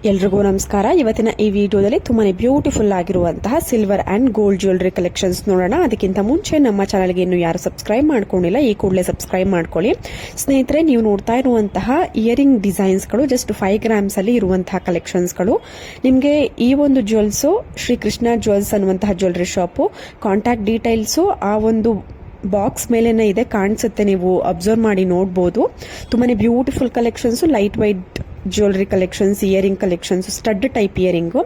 ಎಲ್ರಿಗೂ ನಮಸ್ಕಾರ. ಇವತ್ತಿನ ಈ ವಿಡಿಯೋದಲ್ಲಿ ತುಂಬಾನೇ ಬ್ಯೂಟಿಫುಲ್ ಆಗಿರುವಂತಹ silver and gold jewellery collections ನೋಡೋಣ. ಅದಕ್ಕಿಂತ ಮುಂಚೆ ನಮ್ಮ ಚಾನಲ್ಗೆ ಇನ್ನು ಯಾರು ಸಬ್ಸ್ಕ್ರೈಬ್ ಮಾಡ್ಕೊಂಡಿಲ್ಲ, ಈ ಕೂಡಲೇ ಸಬ್ಸ್ಕ್ರೈಬ್ ಮಾಡ್ಕೊಳ್ಳಿ. ಸ್ನೇಹಿತರೆ, ನೀವು ನೋಡ್ತಾ ಇರುವಂತಹ ಇಯರಿಂಗ್ ಡಿಸೈನ್ಸ್ಗಳು ಜಸ್ಟ್ 5 ಗ್ರಾಮ್ಸ್ ಅಲ್ಲಿ ಇರುವಂತಹ ಕಲೆಕ್ಷನ್ಸ್ಗಳು. ನಿಮಗೆ ಈ ಒಂದು ಜ್ಯುವೆಲ್ಸ್ ಶ್ರೀಕೃಷ್ಣ ಜ್ಯುವೆಲ್ಸ್ ಅನ್ನುವಂತಹ ಜ್ಯುವೆಲರಿ ಶಾಪು. ಕಾಂಟ್ಯಾಕ್ಟ್ ಡೀಟೇಲ್ಸ್ ಆ ಒಂದು ಬಾಕ್ಸ್ ಮೇಲೇನೆ ಇದೆ, ಕಾಣಿಸುತ್ತೆ, ನೀವು ಅಬ್ಸರ್ವ್ ಮಾಡಿ ನೋಡಬಹುದು. ತುಂಬಾನೇ beautiful collections, light white jewellery collections, earring collections, stud type earring.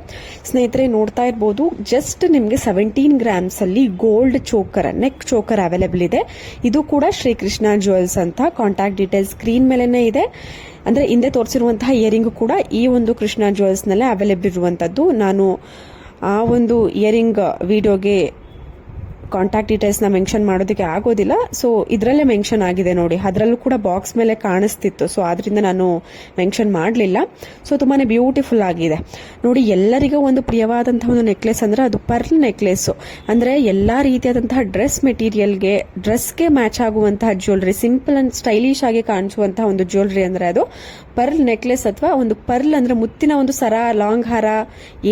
ಸ್ನೇಹಿತರೆ ನೋಡ್ತಾ ಇರಬಹುದು, ಜಸ್ಟ್ ನಿಮಗೆ 17 ಗ್ರಾಮ್ಸ್ ಅಲ್ಲಿ gold choker, neck choker available ಇದೆ. ಇದು ಕೂಡ ಶ್ರೀಕೃಷ್ಣ ಜ್ಯುವೆಲ್ಸ್ ಅಂತ. ಕಾಂಟ್ಯಾಕ್ಟ್ ಡೀಟೇಲ್ಸ್ ಸ್ಕ್ರೀನ್ ಮೇಲೆನೆ ಇದೆ. ಅಂದ್ರೆ ಹಿಂದೆ ತೋರಿಸಿರುವಂತಹ ಇಯರಿಂಗ್ ಕೂಡ ಈ ಒಂದು ಕೃಷ್ಣ ಜ್ಯುವೆಲ್ಸ್ ನಲ್ಲೇ ಅವೈಲೇಬಲ್ ಇರುವಂತದ್ದು. ನಾನು ಆ ಒಂದು ಇಯರಿಂಗ್ ವಿಡಿಯೋಗೆ ಕಾಂಟ್ಯಾಕ್ಟ್ ಡೀಟೇಲ್ಸ್ ನ ಮೆನ್ಷನ್ ಮಾಡೋದಕ್ಕೆ ಆಗೋದಿಲ್ಲ, ಸೊ ಇದರಲ್ಲೇ ಮೆನ್ಷನ್ ಆಗಿದೆ ನೋಡಿ. ಅದರಲ್ಲೂ ಕೂಡ ಬಾಕ್ಸ್ ಮೇಲೆ ಕಾಣಿಸ್ತಿತ್ತು, ಸೊ ಆದ್ರಿಂದ ನಾನು ಮೆನ್ಷನ್ ಮಾಡಲಿಲ್ಲ. ಸೊ ತುಂಬಾನೇ ಬ್ಯೂಟಿಫುಲ್ ಆಗಿದೆ ನೋಡಿ. ಎಲ್ಲರಿಗೂ ಒಂದು ಪ್ರಿಯವಾದಂತಹ ಒಂದು ನೆಕ್ಲೆಸ್ ಅಂದ್ರೆ ಅದು ಪರ್ಲ್ ನೆಕ್ಲೆಸ್. ಅಂದ್ರೆ ಎಲ್ಲಾ ರೀತಿಯಾದಂತಹ ಡ್ರೆಸ್ ಮೆಟೀರಿಯಲ್ಗೆ, ಡ್ರೆಸ್ಗೆ ಮ್ಯಾಚ್ ಆಗುವಂತಹ ಜ್ಯುವೆಲರಿ, ಸಿಂಪಲ್ ಅಂಡ್ ಸ್ಟೈಲಿಶ್ ಆಗಿ ಕಾಣಿಸುವಂತಹ ಒಂದು ಜ್ಯುವೆಲರಿ ಅಂದ್ರೆ ಅದು ಪರ್ಲ್ ನೆಕ್ಲೆಸ್, ಅಥವಾ ಒಂದು ಪರ್ಲ್ ಅಂದ್ರೆ ಮುತ್ತಿನ ಒಂದು ಸರ, ಲಾಂಗ್ ಹಾರ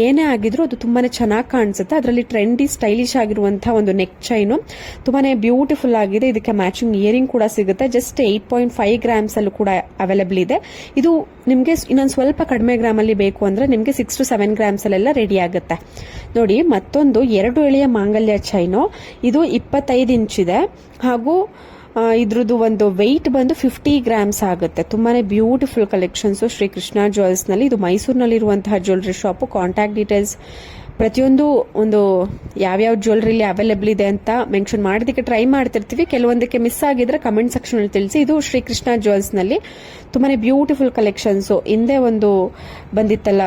ಏನೇ ಆಗಿದ್ರು ಅದು ತುಂಬಾನೇ ಚೆನ್ನಾಗಿ ಕಾಣಿಸುತ್ತೆ. ಅದರಲ್ಲಿ ಟ್ರೆಂಡಿ ಸ್ಟೈಲಿಶ್ ಆಗಿರುವಂತಹ ಒಂದು ನೆಕ್ ಚೈನು ತುಂಬಾನೇ ಬ್ಯೂಟಿಫುಲ್ ಆಗಿದೆ. ಇದಕ್ಕೆ ಮ್ಯಾಚಿಂಗ್ ಇಯರಿಂಗ್ ಕೂಡ ಸಿಗುತ್ತೆ. ಜಸ್ಟ್ 8.5 ಗ್ರಾಮ್ಸ್ ಅಲ್ಲೂ ಕೂಡ ಅವೈಲೇಬಲ್ ಇದೆ. ಇದು ನಿಮಗೆ ಇನ್ನೊಂದು ಸ್ವಲ್ಪ ಕಡಿಮೆ ಗ್ರಾಮ್ ಅಲ್ಲಿ ಬೇಕು ಅಂದ್ರೆ ನಿಮಗೆ 6 to 7 ಗ್ರಾಮ್ಸ್ ಅಲ್ಲೆಲ್ಲ ರೆಡಿ ಆಗುತ್ತೆ ನೋಡಿ. ಮತ್ತೊಂದು 2 ಎಳೆಯ ಮಾಂಗಲ್ಯ ಚೈನು, ಇದು 25 ಇಂಚ್ ಇದೆ. ಹಾಗೂ ಇದ್ರದ್ದು ಒಂದು ವೆಯ್ಟ್ ಬಂದು 50 ಗ್ರಾಮ್ಸ್ ಆಗುತ್ತೆ. ತುಂಬಾನೇ ಬ್ಯೂಟಿಫುಲ್ ಕಲೆಕ್ಷನ್ಸ್ ಶ್ರೀಕೃಷ್ಣ ಜ್ಯುವೆಲ್ಸ್ ನಲ್ಲಿ. ಇದು ಮೈಸೂರಿನಲ್ಲಿರುವಂತಹ ಜ್ಯುವೆಲರಿ ಶಾಪ್. ಕಾಂಟ್ಯಾಕ್ಟ್ ಡೀಟೇಲ್ಸ್ ಪ್ರತಿಯೊಂದು ಒಂದು ಯಾವ್ಯಾವ ಜ್ಯುವೆಲರಿಲಿ ಅವೈಲೇಬಲ್ ಇದೆ ಅಂತ ಮೆನ್ಷನ್ ಮಾಡೋದಕ್ಕೆ ಟ್ರೈ ಮಾಡ್ತಿರ್ತೀವಿ. ಕೆಲವೊಂದಕ್ಕೆ ಮಿಸ್ ಆಗಿದ್ರೆ ಕಮೆಂಟ್ ಸೆಕ್ಷನ್ ಅಲ್ಲಿ ತಿಳಿಸಿ. ಇದು ಶ್ರೀಕೃಷ್ಣ ಜ್ಯುವೆಲ್ಸ್ ನಲ್ಲಿ ತುಂಬಾನೇ ಬ್ಯೂಟಿಫುಲ್ ಕಲೆಕ್ಷನ್ಸ್. ಹಿಂದೆ ಒಂದು ಬಂದಿತ್ತಲ್ಲ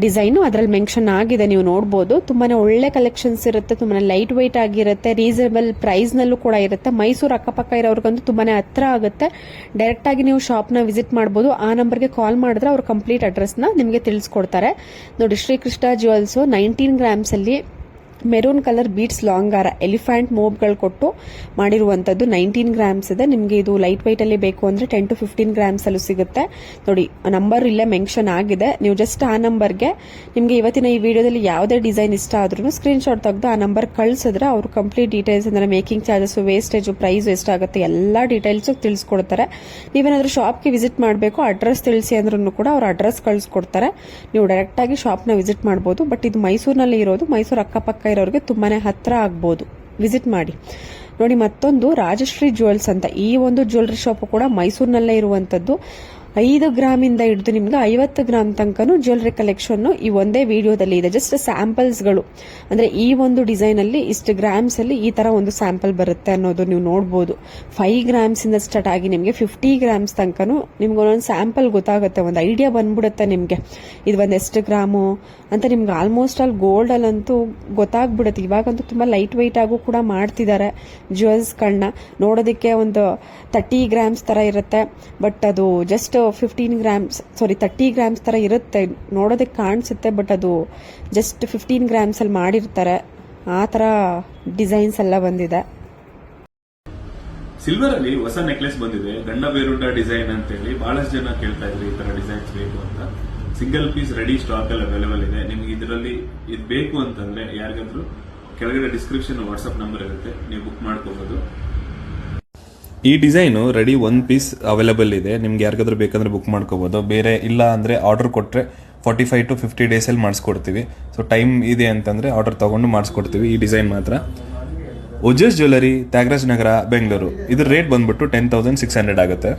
ಡಿಸೈನು, ಅದರಲ್ಲಿ ಮೆನ್ಷನ್ ಆಗಿದೆ, ನೀವು ನೋಡಬಹುದು. ತುಂಬಾನೇ ಒಳ್ಳೆ ಕಲೆಕ್ಷನ್ಸ್ ಇರುತ್ತೆ, ತುಂಬಾನೇ ಲೈಟ್ ವೈಟ್ ಆಗಿರುತ್ತೆ, ರೀಸನಬಲ್ ಪ್ರೈಸ್ ನಲ್ಲೂ ಕೂಡ ಇರುತ್ತೆ. ಮೈಸೂರು ಅಕ್ಕಪಕ್ಕ ಇರೋರ್ಗಂತೂ ತುಂಬಾನೇ ಹತ್ರ ಆಗುತ್ತೆ. ಡೈರೆಕ್ಟ್ ಆಗಿ ನೀವು ಶಾಪ್ ನ ವಿಸಿಟ್ ಮಾಡಬಹುದು. ಆ ನಂಬರ್ಗೆ ಕಾಲ್ ಮಾಡಿದ್ರೆ ಅವ್ರು ಕಂಪ್ಲೀಟ್ ಅಡ್ರೆಸ್ ನ ನಿಮಗೆ ತಿಳಿಸ್ಕೊಡ್ತಾರೆ ನೋಡಿ. ಶ್ರೀಕೃಷ್ಣ ಜ್ಯುವೆಲ್ಸ್ 19 ಗ್ರಾಮ್ಸ್ ಅಲ್ಲಿ ಮೆರೂನ್ ಕಲರ್ ಬೀಡ್ಸ್ ಲಾಂಗ್ ಹಾರ, ಎಲಿಫೆಂಟ್ ಮೋಬ್ಗಳು ಕೊಟ್ಟು ಮಾಡಿರುವಂತದ್ದು 19 ಗ್ರಾಮ್ಸ್ ಇದೆ. ನಿಮಗೆ ಇದು ಲೈಟ್ ವೈಟ್ ಅಲ್ಲಿ ಬೇಕು ಅಂದ್ರೆ 10 to 15 ಗ್ರಾಮ್ಸ್ ಅಲ್ಲೂ ಸಿಗುತ್ತೆ ನೋಡಿ. ನಂಬರ್ ಇಲ್ಲೇ ಮೆನ್ಷನ್ ಆಗಿದೆ. ನೀವು ಜಸ್ಟ್ ಆ ನಂಬರ್ಗೆ ನಿಮಗೆ ಇವತ್ತಿನ ಈ ವಿಡಿಯೋದಲ್ಲಿ ಯಾವುದೇ ಡಿಸೈನ್ ಇಷ್ಟ ಆದ್ರೂ ಸ್ಕ್ರೀನ್ ಶಾಟ್ ತೆಗೆದು ಆ ನಂಬರ್ ಕಳಿಸಿದ್ರೆ ಅವರು ಕಂಪ್ಲೀಟ್ ಡೀಟೇಲ್ಸ್ ಅಂದ್ರೆ ಮೇಕಿಂಗ್ ಚಾರ್ಜಸ್, ವೇಸ್ಟೇಜ್, ಪ್ರೈಸ್ ಎಷ್ಟಾಗುತ್ತೆ ಎಲ್ಲಾ ಡೀಟೇಲ್ಸ್ ತಿಳಿಸ್ಕೊಡ್ತಾರೆ. ನೀವೇನಾದ್ರೂ ಶಾಪ್ಗೆ ವಿಸಿಟ್ ಮಾಡಬೇಕು, ಅಡ್ರೆಸ್ ತಿಳಿಸಿ ಅಂದ್ರೂ ಕೂಡ ಅವ್ರ ಅಡ್ರೆಸ್ ಕಳಿಸ್ಕೊಡ್ತಾರೆ. ನೀವು ಡೈರೆಕ್ಟ್ ಆಗಿ ಶಾಪ್ ನ ವಿಸಿಟ್ ಮಾಡಬಹುದು. ಬಟ್ ಇದು ಮೈಸೂರಿನಲ್ಲಿ ಇರೋದು, ಮೈಸೂರು ಅಕ್ಕಪಕ್ಕ ಇರೋರಿಗೆ ತುಂಬಾನೇ ಹತ್ರ ಆಗ್ಬಹುದು, ವಿಸಿಟ್ ಮಾಡಿ ನೋಡಿ. ಮತ್ತೊಂದು ರಾಜಶ್ರೀ ಜ್ಯುವೆಲ್ಸ್ ಅಂತ, ಈ ಒಂದು ಜ್ಯುವೆಲರಿ ಶಾಪ್ ಕೂಡ ಮೈಸೂರಿನಲ್ಲೇ ಇರುವಂತದ್ದು. 5 ಗ್ರಾಮ್ ಇಂದ ಹಿಡಿದು ನಿಮ್ಗೆ 50 ಗ್ರಾಮ್ ತನಕನು ಜ್ಯುವೆಲರಿ ಕಲೆಕ್ಷನ್ ಈ ಒಂದೇ ವಿಡಿಯೋದಲ್ಲಿ ಇದೆ. ಜಸ್ಟ್ ಸ್ಯಾಂಪಲ್ಸ್ ಗಳು, ಅಂದ್ರೆ ಈ ಒಂದು ಡಿಸೈನ್ ಅಲ್ಲಿ ಇಷ್ಟು ಗ್ರಾಮ್ಸ್ ಅಲ್ಲಿ ಈ ತರ ಒಂದು ಸ್ಯಾಂಪಲ್ ಬರುತ್ತೆ ಅನ್ನೋದು ನೀವು ನೋಡಬಹುದು. 5 ಗ್ರಾಮ್ಸ್ ಇಂದ ಸ್ಟಾರ್ಟ್ ಆಗಿ ನಿಮ್ಗೆ 50 ಗ್ರಾಮ್ಸ್ ತನಕನು ನಿಮ್ಗೆ ಒಂದೊಂದು ಸ್ಯಾಂಪಲ್ ಗೊತ್ತಾಗುತ್ತೆ, ಒಂದು ಐಡಿಯಾ ಬಂದ್ಬಿಡುತ್ತೆ ನಿಮ್ಗೆ ಇದು ಒಂದ್ ಎಷ್ಟು ಗ್ರಾಮು ಅಂತ. ನಿಮ್ಗೆ ಆಲ್ಮೋಸ್ಟ್ ಆಲ್ ಗೋಲ್ಡ್ ಅಲ್ಲಂತೂ ಗೊತ್ತಾಗ್ಬಿಡುತ್ತೆ. ಇವಾಗಂತೂ ತುಂಬಾ ಲೈಟ್ ವೈಟ್ ಆಗು ಕೂಡ ಮಾಡ್ತಿದ್ದಾರೆ ಜ್ಯುವೆಲ್ಸ್ ಗಳನ್ನ. ನೋಡೋದಕ್ಕೆ ಒಂದು 30 ಗ್ರಾಮ್ಸ್ ತರ ಇರುತ್ತೆ, ಬಟ್ ಅದು ಜಸ್ಟ್ 30 ಗ್ರಾಮ್ಸ್ ತರ ಇರುತ್ತೆ. ನೋಡೋದಕ್ಕೆ ಕಾಣಿಸುತ್ತೆ, ಬಟ್ ಅದು ಜಸ್ಟ್ 15 ಗ್ರಾಮ್ಸ್ ಅಲ್ಲಿ ಮಾಡಿರ್ತಾರೆ. ಆ ತರ ಡಿಸೈನ್ಸ್ ಎಲ್ಲ ಬಂದಿದೆ. ಸಿಲ್ವರ್ ಅಲ್ಲಿ ಹೊಸ ನೆಕ್ಲೆಸ್ ಬಂದಿದೆ, ಗಂಡ ಬೇರುಂಡ ಡಿಸೈನ್ ಅಂತ ಹೇಳಿ. ಬಹಳಷ್ಟು ಜನ ಕೇಳ್ತಾ ಇದ್ರು ಈ ತರ ಡಿಸೈನ್ಸ್ ಬೇಕು ಅಂತ. ಸಿಂಗಲ್ ಪೀಸ್ ರೆಡಿ ಸ್ಟಾಕ್ ಅಲ್ಲಿ ಅವೈಲೇಬಲ್ ಇದೆ. ನಿಮ್ಗೆ ಇದರಲ್ಲಿ ಇದು ಬೇಕು ಅಂತಂದ್ರೆ ಯಾರಿಗಾದ್ರೂ ಕೆಳಗಡೆ ಡಿಸ್ಕ್ರಿಪ್ಷನ್ ವಾಟ್ಸ್ಆಪ್ ನಂಬರ್ ಇರುತ್ತೆ, ನೀವು ಬುಕ್ ಮಾಡ್ಕೋಬಹುದು. ಈ ಡಿಸೈನು ರೆಡಿ 1 ಪೀಸ್ ಅವೈಲೇಬಲ್ ಇದೆ. ನಿಮ್ಗೆ ಯಾರಿಗಾದ್ರೂ ಬೇಕಂದ್ರೆ ಬುಕ್ ಮಾಡ್ಕೋಬಹುದು. ಬೇರೆ ಇಲ್ಲ ಅಂದ್ರೆ ಆರ್ಡರ್ ಕೊಟ್ರೆ 45 to 50 ಡೇಸ್ ಅಲ್ಲಿ ಮಾಡಿಸ್ಕೊಡ್ತೀವಿ. ಸೊ ಟೈಮ್ ಇದೆ ಅಂತಂದ್ರೆ ಆರ್ಡರ್ ತಗೊಂಡು ಮಾಡಿಸ್ಕೊಡ್ತೀವಿ. ಈ ಡಿಸೈನ್ ಮಾತ್ರ ಓಜಸ್ ಜ್ಯುವೆಲರಿ, ತ್ಯಾಗರಾಜ್ ನಗರ, ಬೆಂಗಳೂರು. ಇದ್ರ ರೇಟ್ ಬಂದ್ಬಿಟ್ಟು 10,600 ಆಗುತ್ತೆ.